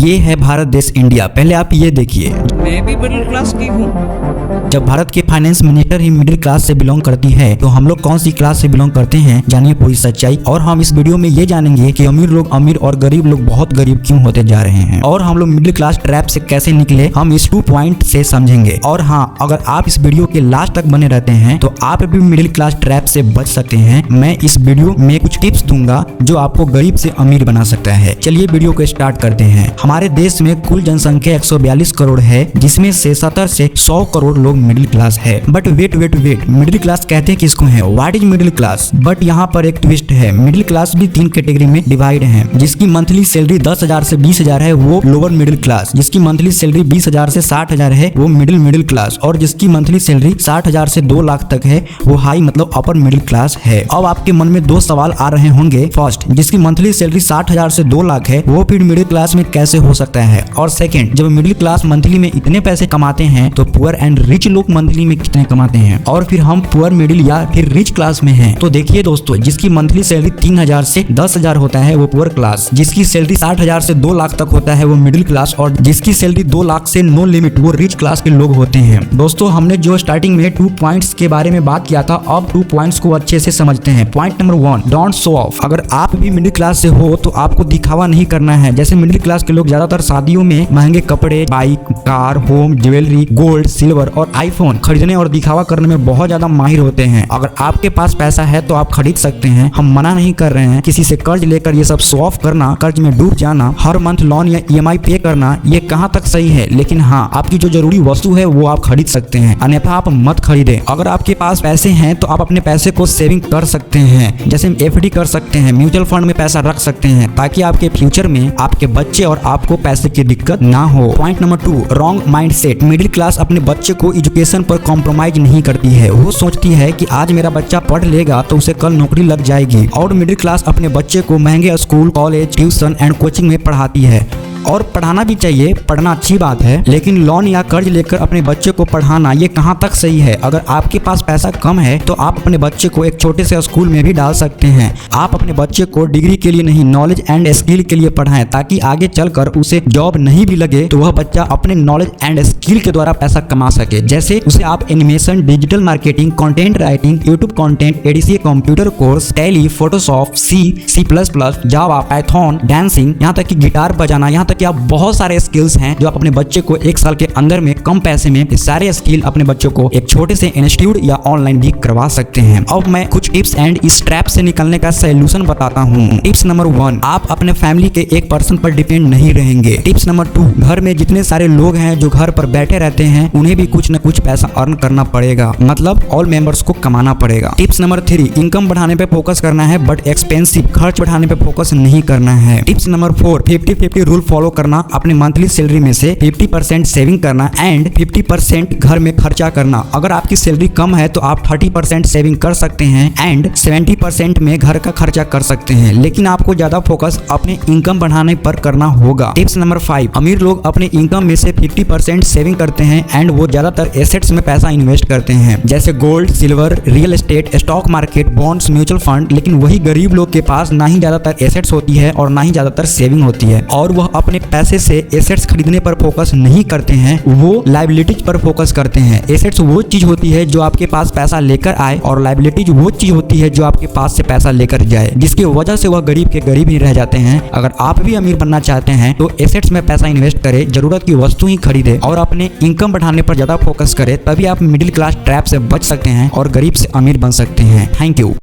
ये है भारत देश इंडिया। पहले आप ये देखिए, मैं भी मिडिल क्लास की हूँ। जब भारत के फाइनेंस मिनिस्टर ही मिडिल क्लास से बिलोंग करती है तो हम लोग कौन सी क्लास से बिलोंग करते हैं, जानिए पूरी सच्चाई। और हम इस वीडियो में ये जानेंगे कि अमीर लोग अमीर और गरीब लोग बहुत गरीब क्यों होते जा रहे हैं, और हम लोग मिडिल क्लास ट्रैप से कैसे निकले, हम इस 2 पॉइंट से समझेंगे। और हाँ, अगर आप इस वीडियो के लास्ट तक बने रहते हैं तो आप भी मिडिल क्लास ट्रैप से बच सकते हैं। मैं इस वीडियो में कुछ टिप्स दूंगा जो आपको गरीब से अमीर बना सकता है। चलिए वीडियो को स्टार्ट करते हैं। हमारे देश में कुल जनसंख्या 142 करोड़ है, जिसमें से 70 से 100 करोड़ लोग मिडिल क्लास है। बट वेट, मिडिल क्लास कहते हैं किसको है? What is middle class? But यहाँ पर एक ट्विस्ट है। मिडिल क्लास भी 3 कैटेगरी में डिवाइड है। जिसकी मंथली सैलरी 10,000 से 20,000 है वो लोअर मिडिल क्लास, जिसकी मंथली सैलरी 20,000 से 60,000 है वो मिडिल क्लास, और जिसकी मंथली सैलरी 60,000 से 2 लाख तक है वो हाई मतलब अपर मिडिल क्लास है। अब आपके मन में 2 सवाल आ रहे होंगे। फर्स्ट, जिसकी मंथली सैलरी 60,000 से 2 लाख है वो फिर मिडिल क्लास में कैसे हो सकता है? और सेकंड, जब मिडिल क्लास मंथली में इतने पैसे कमाते हैं तो पुअर एंड रिच लोग मंथली में कितने कमाते हैं, और फिर हम पुअर मिडिल या फिर रिच क्लास में हैं। तो देखिए दोस्तों, जिसकी मंथली सैलरी 3,000 से 10,000 होता है वो पुअर क्लास, जिसकी सैलरी 60,000 से 2 लाख तक होता है वो मिडिल क्लास, और जिसकी सैलरी 2 लाख से नो लिमिट वो रिच क्लास के लोग होते हैं। दोस्तों, हमने जो स्टार्टिंग में 2 पॉइंट्स के बारे में बात किया था, अब 2 पॉइंट्स को अच्छे से समझते हैं। Point number 1, don't show off. अगर आप भी मिडिल क्लास से हो तो आपको दिखावा नहीं करना है। जैसे मिडिल क्लास के लोग ज्यादातर शादियों में महंगे कपड़े, bike, car, home, jewellery, gold, silver और आईफोन खरीदने और दिखावा करने में बहुत ज्यादा माहिर होते हैं। अगर आपके पास पैसा है तो आप खरीद सकते हैं, हम मना नहीं कर रहे हैं। किसी से कर्ज लेकर ये सब शो ऑफ करना, कर्ज में डूब जाना, हर मंथ लोन या EMI पे करना, ये कहाँ तक सही है? लेकिन हाँ, आपकी जो जरूरी वस्तु है वो आप खरीद सकते हैं, अन्यथा आप मत खरीदें। अगर आपके पास पैसे हैं तो आप अपने पैसे को सेविंग कर सकते हैं, जैसे FD कर सकते हैं, म्यूचुअल फंड में पैसा रख सकते हैं, ताकि आपके फ्यूचर में आपके बच्चे और आपको पैसे की दिक्कत ना हो। Point number 2, wrong mindset. Middle class अपने बच्चे को एजुकेशन पर कॉम्प्रोमाइज नहीं करती है। वो सोचती है कि आज मेरा बच्चा पढ़ लेगा तो उसे कल नौकरी लग जाएगी, और मिडिल क्लास अपने बच्चे को महंगे school, college, tuition and coaching में पढ़ाती है। और पढ़ाना भी चाहिए, पढ़ना अच्छी बात है, लेकिन लोन या कर्ज लेकर अपने बच्चे को पढ़ाना ये कहाँ तक सही है? अगर आपके पास पैसा कम है तो आप अपने बच्चे को एक छोटे से स्कूल में भी डाल सकते हैं। आप अपने बच्चे को डिग्री के लिए नहीं, नॉलेज एंड स्किल के लिए पढ़ाएं, ताकि आगे चलकर उसे जॉब नहीं भी लगे तो वह बच्चा अपने नॉलेज एंड स्किल के द्वारा पैसा कमा सके। जैसे उसे आप animation, digital marketing, content writing, YouTube content, ADCA computer course, tally, Photoshop, C++, जावा, पाइथन, डांसिंग, यहाँ तक कि गिटार बजाना, यहाँ कि आप बहुत सारे स्किल्स हैं जो आप अपने बच्चे को 1 साल के अंदर में कम पैसे में ये सारे स्किल अपने बच्चों को एक छोटे से इंस्टीट्यूट या ऑनलाइन भी करवा सकते हैं। अब मैं कुछ टिप्स एंड इस ट्रैप से निकलने का सॉल्यूशन बताता हूँ। टिप्स नंबर 1, आप अपने फैमिली के एक पर्सन पर डिपेंड नहीं रहेंगे। टिप्स नंबर 2, घर में जितने सारे लोग हैं जो घर पर बैठे रहते हैं उन्हें भी कुछ न कुछ पैसा अर्न करना पड़ेगा, मतलब ऑल मेंबर्स को कमाना पड़ेगा। टिप्स नंबर 3, इनकम बढ़ाने पे फोकस करना है बट एक्सपेंसिव खर्च बढ़ाने पे फोकस नहीं करना है। टिप्स नंबर 4, 50-50 रूल फॉलो करना, अपने मंथली सैलरी में से 50% सेविंग करना एंड 50% घर में खर्चा करना। अगर आपकी सैलरी कम है तो आप 30% सेविंग कर सकते हैं एंड 70% में घर का खर्चा कर सकते हैं, लेकिन आपको ज्यादा फोकस अपने इनकम बढ़ाने पर करना होगा। टिप्स नंबर 5, अमीर लोग अपने इनकम में से 50% सेविंग करते हैं एंड वो ज्यादातर एसेट्स में पैसा इन्वेस्ट करते हैं, जैसे gold, silver, real estate, stock market, bonds, mutual fund. लेकिन वही गरीब लोग के पास ना ही ज्यादातर एसेट्स होती है और ना ही ज्यादातर सेविंग होती है, और वह अपने पैसे से एसेट्स खरीदने पर फोकस नहीं करते हैं, वो लायबिलिटीज पर फोकस करते हैं। एसेट्स वो चीज होती है जो आपके पास पैसा लेकर आए, और लायबिलिटीज वो चीज होती है जो आपके पास से पैसा लेकर जाए, जिसकी वजह से वह गरीब के गरीब ही रह जाते हैं। अगर आप भी अमीर बनना चाहते हैं तो एसेट्स में पैसा इन्वेस्ट करें, जरूरत की वस्तु ही खरीदे और अपने इनकम बढ़ाने पर ज्यादा फोकस करें, तभी आप मिडिल क्लास ट्रैप से बच सकते हैं और गरीब से अमीर बन सकते हैं। Thank you.